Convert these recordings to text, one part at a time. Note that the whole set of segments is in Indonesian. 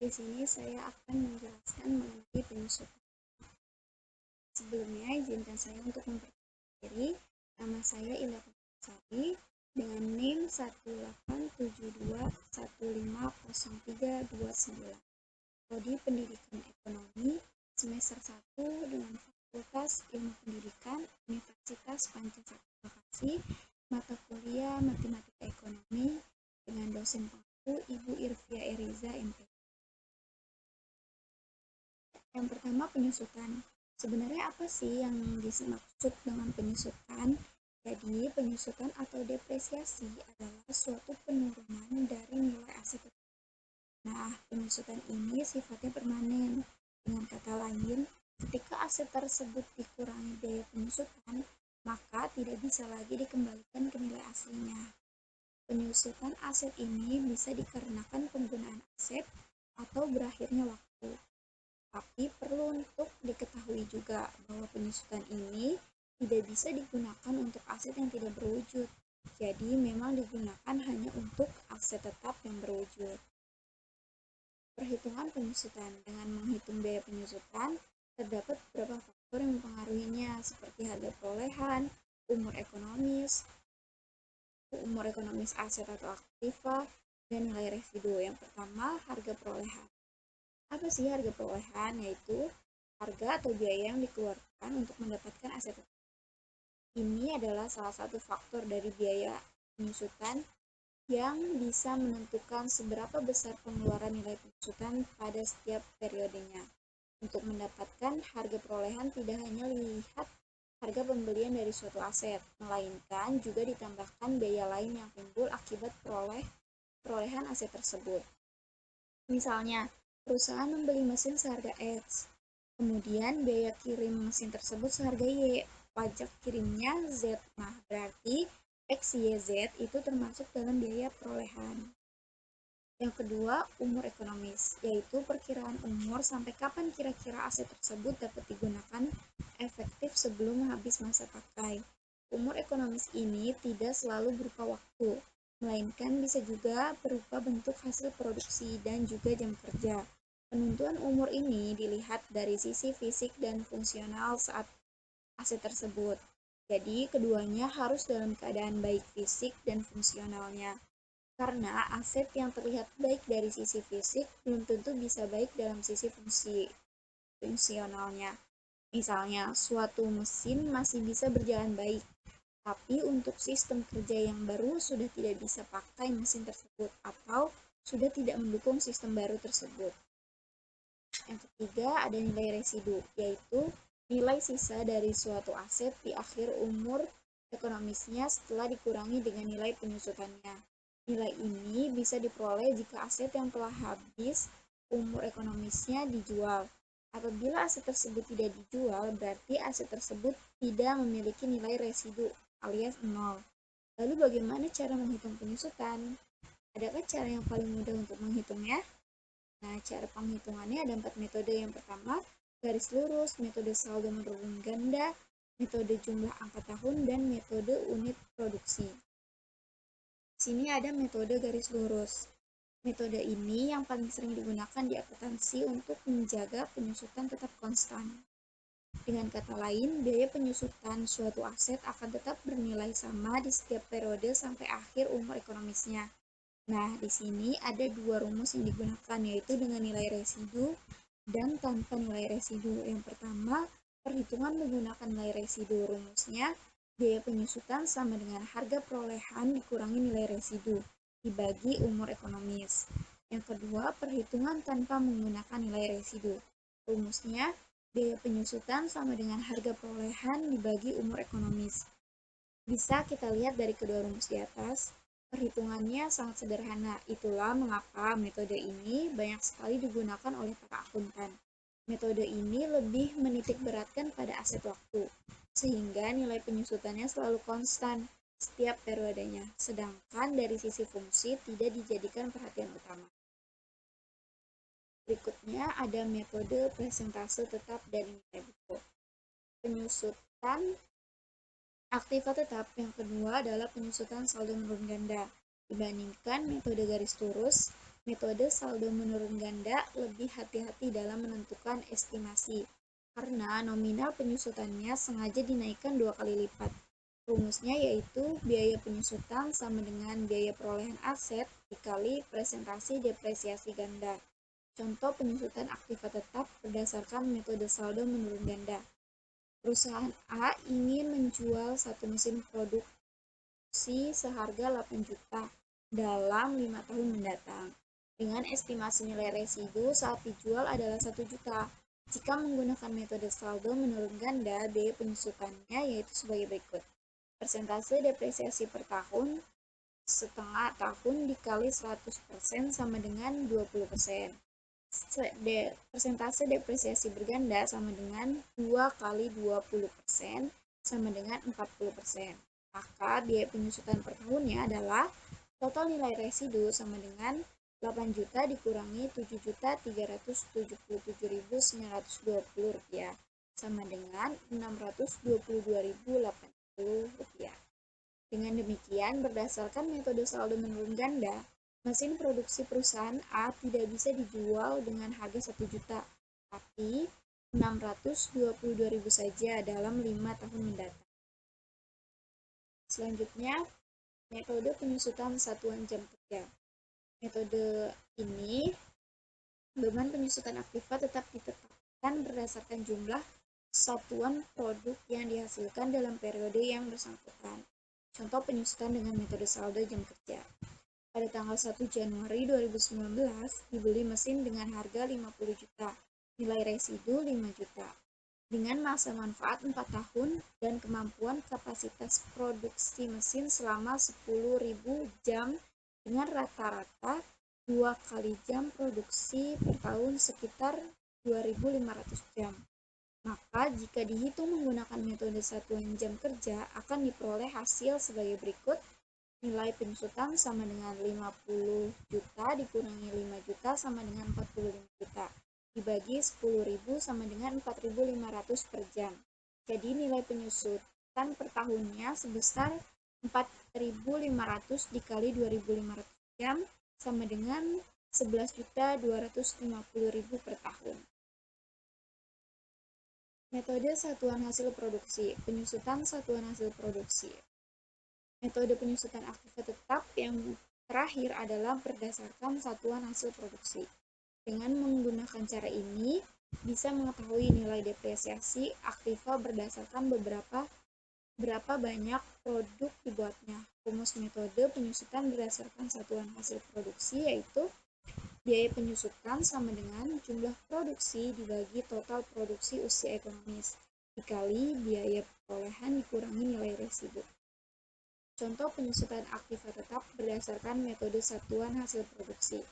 di sini saya akan menjelaskan mengenai penyusutan. Sebelumnya, izinkan saya untuk memperkenalkan diri. Nama saya Indah Sari dengan NIM 18721503299. Prodi Pendidikan Ekonomi semester 1 dengan Fakultas Ilmu Pendidikan Universitas Pancasila Bekasi, mata kuliah Matematika Ekonomi dengan dosen pengampu Ibu Irvia Eriza MP. Yang pertama, penyusutan. Sebenarnya apa sih yang dimaksud dengan penyusutan? Jadi, penyusutan atau depresiasi adalah suatu penurunan dari nilai aset. Nah, penyusutan ini sifatnya permanen. Dengan kata lain, ketika aset tersebut dikurangi biaya penyusutan, maka tidak bisa lagi dikembalikan ke nilai aslinya. Penyusutan aset ini bisa dikarenakan penggunaan aset atau berakhirnya waktu. Tapi perlu untuk diketahui juga bahwa penyusutan ini tidak bisa digunakan untuk aset yang tidak berwujud. Jadi memang digunakan hanya untuk aset tetap yang berwujud. Perhitungan penyusutan. Dengan menghitung biaya penyusutan, terdapat beberapa faktor yang mempengaruhinya, seperti harga perolehan, umur ekonomis aset atau aktiva, dan nilai residu. Yang pertama, harga perolehan. Apa sih harga perolehan? Yaitu harga atau biaya yang dikeluarkan untuk mendapatkan aset. Ini adalah salah satu faktor dari biaya penyusutan yang bisa menentukan seberapa besar pengeluaran nilai penyusutan pada setiap periodenya. Untuk mendapatkan harga perolehan tidak hanya lihat harga pembelian dari suatu aset, melainkan juga ditambahkan biaya lain yang timbul akibat perolehan aset tersebut. Misalnya, perusahaan membeli mesin seharga X, kemudian biaya kirim mesin tersebut seharga Y, pajak kirimnya Z. Nah, berarti X, Y, Z itu termasuk dalam biaya perolehan. Yang kedua, umur ekonomis, yaitu perkiraan umur sampai kapan kira-kira aset tersebut dapat digunakan efektif sebelum habis masa pakai. Umur ekonomis ini tidak selalu berupa waktu, melainkan bisa juga berupa bentuk hasil produksi dan juga jam kerja. Penentuan umur ini dilihat dari sisi fisik dan fungsional saat aset tersebut. Jadi, keduanya harus dalam keadaan baik fisik dan fungsionalnya. Karena aset yang terlihat baik dari sisi fisik belum tentu bisa baik dalam sisi fungsionalnya. Misalnya, suatu mesin masih bisa berjalan baik, tapi untuk sistem kerja yang baru sudah tidak bisa pakai mesin tersebut atau sudah tidak mendukung sistem baru tersebut. Yang ketiga, ada nilai residu, yaitu nilai sisa dari suatu aset di akhir umur ekonomisnya setelah dikurangi dengan nilai penyusutannya. Nilai ini bisa diperoleh jika aset yang telah habis umur ekonomisnya dijual. Apabila aset tersebut tidak dijual, berarti aset tersebut tidak memiliki nilai residu alias nol. Lalu bagaimana cara menghitung penyusutan? Adakah cara yang paling mudah untuk menghitungnya? Nah, cara penghitungannya ada 4 metode. Yang pertama, garis lurus, metode saldo menurun ganda, metode jumlah angka tahun, dan metode unit produksi. Sini ada metode garis lurus. Metode ini yang paling sering digunakan di akuntansi untuk menjaga penyusutan tetap konstan. Dengan kata lain, biaya penyusutan suatu aset akan tetap bernilai sama di setiap periode sampai akhir umur ekonomisnya. Nah, di sini ada dua rumus yang digunakan, yaitu dengan nilai residu dan tanpa nilai residu. Yang pertama, perhitungan menggunakan nilai residu. Rumusnya, biaya penyusutan sama dengan harga perolehan dikurangi nilai residu, dibagi umur ekonomis. Yang kedua, perhitungan tanpa menggunakan nilai residu. Rumusnya, biaya penyusutan sama dengan harga perolehan dibagi umur ekonomis. Bisa kita lihat dari kedua rumus di atas, perhitungannya sangat sederhana. Itulah mengapa metode ini banyak sekali digunakan oleh para akuntan. Metode ini lebih menitik beratkan pada aset waktu, sehingga nilai penyusutannya selalu konstan setiap periodenya, sedangkan dari sisi fungsi tidak dijadikan perhatian utama. Berikutnya ada metode presentase tetap dari nilai buku. Penyusutan aktiva tetap yang kedua adalah penyusutan saldo menurun ganda. Dibandingkan metode garis lurus, Metode saldo menurun ganda lebih hati-hati dalam menentukan estimasi, karena nominal penyusutannya sengaja dinaikkan 2 kali lipat. Rumusnya yaitu biaya penyusutan sama dengan biaya perolehan aset dikali presentasi depresiasi ganda. Contoh penyusutan aktiva tetap berdasarkan metode saldo menurun ganda. Perusahaan A ingin menjual satu mesin produksi seharga 8 juta dalam 5 tahun mendatang, dengan estimasi nilai residu saat dijual adalah 1 juta. Jika menggunakan metode saldo menurun ganda, biaya penyusutannya yaitu sebagai berikut. Persentase depresiasi per tahun setengah tahun dikali 100% sama dengan 20%. Persentase depresiasi berganda sama dengan 2 kali 20% sama dengan 40%. Maka biaya penyusutan per tahunnya adalah total nilai residu sama dengan 8 juta dikurangi 7.377.920 rupiah sama dengan 622.080 rupiah. Dengan demikian, berdasarkan metode saldo menurun ganda, mesin produksi perusahaan A tidak bisa dijual dengan harga 1 juta, tapi 622.000 saja dalam 5 tahun mendatang. Selanjutnya, metode penyusutan satuan jam kerja. Metode ini, beban penyusutan aktiva tetap ditetapkan berdasarkan jumlah satuan produk yang dihasilkan dalam periode yang bersangkutan. Contoh penyusutan dengan metode saldo jam kerja. Pada tanggal 1 Januari 2019, dibeli mesin dengan harga 50 juta, nilai residu 5 juta. Dengan masa manfaat 4 tahun dan kemampuan kapasitas produksi mesin selama 10.000 jam dengan rata-rata 2 kali jam produksi per tahun sekitar 2.500 jam. Maka jika dihitung menggunakan metode satuan jam kerja akan diperoleh hasil sebagai berikut. Nilai penyusutan sama dengan 50 juta dikurangi 5 juta sama dengan 45 juta. Dibagi 10.000 sama dengan 4.500 per jam. Jadi nilai penyusutan per tahunnya sebesar 4.500 dikali 2.500 jam sama dengan 11.250.000 per tahun. Metode satuan hasil produksi. Penyusutan satuan hasil produksi. Metode penyusutan aktiva tetap yang terakhir adalah berdasarkan satuan hasil produksi. Dengan menggunakan cara ini, bisa mengetahui nilai depresiasi aktiva berdasarkan berapa banyak produk dibuatnya. Rumus metode penyusutan berdasarkan satuan hasil produksi yaitu biaya penyusutan sama dengan jumlah produksi dibagi total produksi usia ekonomis dikali biaya perolehan dikurangi nilai residu. Contoh penyusutan aktiva tetap berdasarkan metode satuan hasil produksi.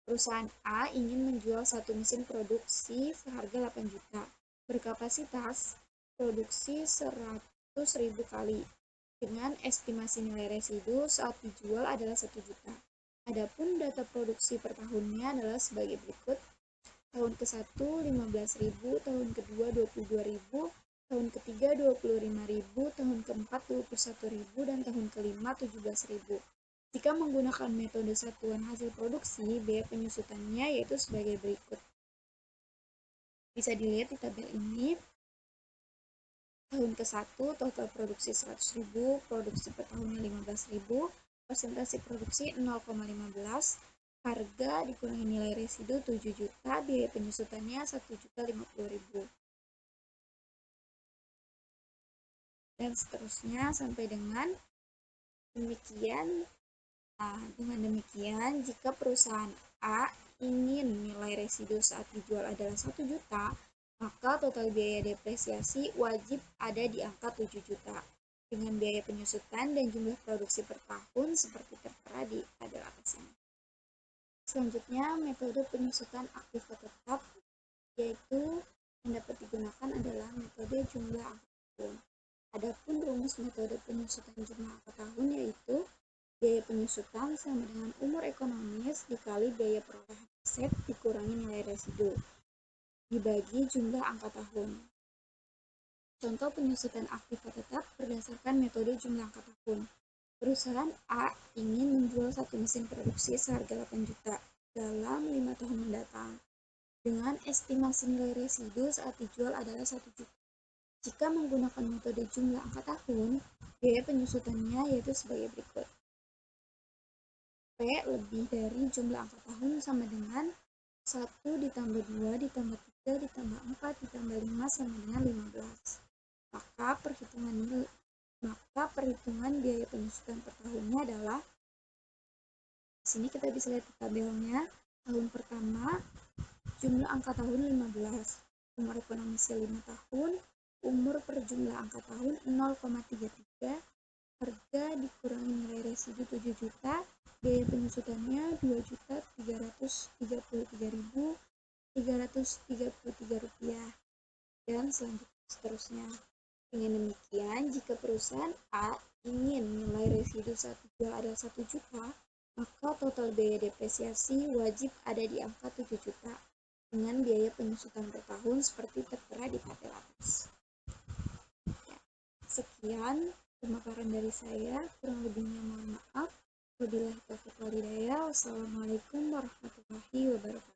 Perusahaan A ingin menjual satu mesin produksi seharga 8 juta, berkapasitas produksi 100.000 kali, dengan estimasi nilai residu saat dijual adalah 1 juta. Adapun data produksi per tahunnya adalah sebagai berikut. Tahun ke-1 15.000, tahun ke-2 22.000, tahun ketiga 25.000, tahun keempat 21.000, dan tahun kelima 17.000. Jika menggunakan metode satuan hasil produksi, biaya penyusutannya yaitu sebagai berikut. Bisa dilihat di tabel ini. Tahun ke-1 total produksi 100.000, produksi per tahunnya 15.000, persentase produksi 0,15, harga dikurangi nilai residu 7 juta, biaya penyusutannya 1.050.000. Dan seterusnya sampai dengan demikian. Dengan demikian, jika perusahaan A ingin nilai residu saat dijual adalah 1 juta, maka total biaya depresiasi wajib ada di angka 7 juta, dengan biaya penyusutan dan jumlah produksi per tahun seperti tertera di tabel atas ini. Selanjutnya, metode penyusutan aktiva tetap, yaitu yang dapat digunakan adalah metode jumlah angka tahun. Adapun rumus metode penyusutan jumlah angka tahun yaitu biaya penyusutan sama dengan umur ekonomis dikali biaya perolehan aset dikurangi nilai residu dibagi jumlah angka tahun. Contoh penyusutan aktiva tetap berdasarkan metode jumlah angka tahun. Perusahaan A ingin menjual satu mesin produksi seharga 8 juta dalam 5 tahun mendatang, dengan estimasi nilai residu saat dijual adalah 1 juta. Jika menggunakan metode jumlah angka tahun, biaya penyusutannya yaitu sebagai berikut. P lebih dari jumlah angka tahun sama dengan 1 ditambah 2 ditambah 3 ditambah 4 ditambah 5 sama dengan 15. Maka perhitungan biaya penyusutan per tahunnya adalah, di sini kita bisa lihat di tabelnya, tahun pertama jumlah angka tahun 15, umur ekonomisnya 5 tahun, umur per jumlah angka tahun 0,33, harga dikurangi nilai residu 7 juta, biaya penyusutannya 2.333.333 rupiah, dan seterusnya. Dengan demikian, jika perusahaan A ingin nilai residu saat dijual adalah 1 juta, maka total biaya depresiasi wajib ada di angka 7 juta dengan biaya penyusutan per tahun seperti tertera di tabel atas. Ya, sekian pemaparan dari saya, kurang lebihnya mohon maaf. Wabillahi taufiq wal hidayah. Wassalamualaikum warahmatullahi wabarakatuh.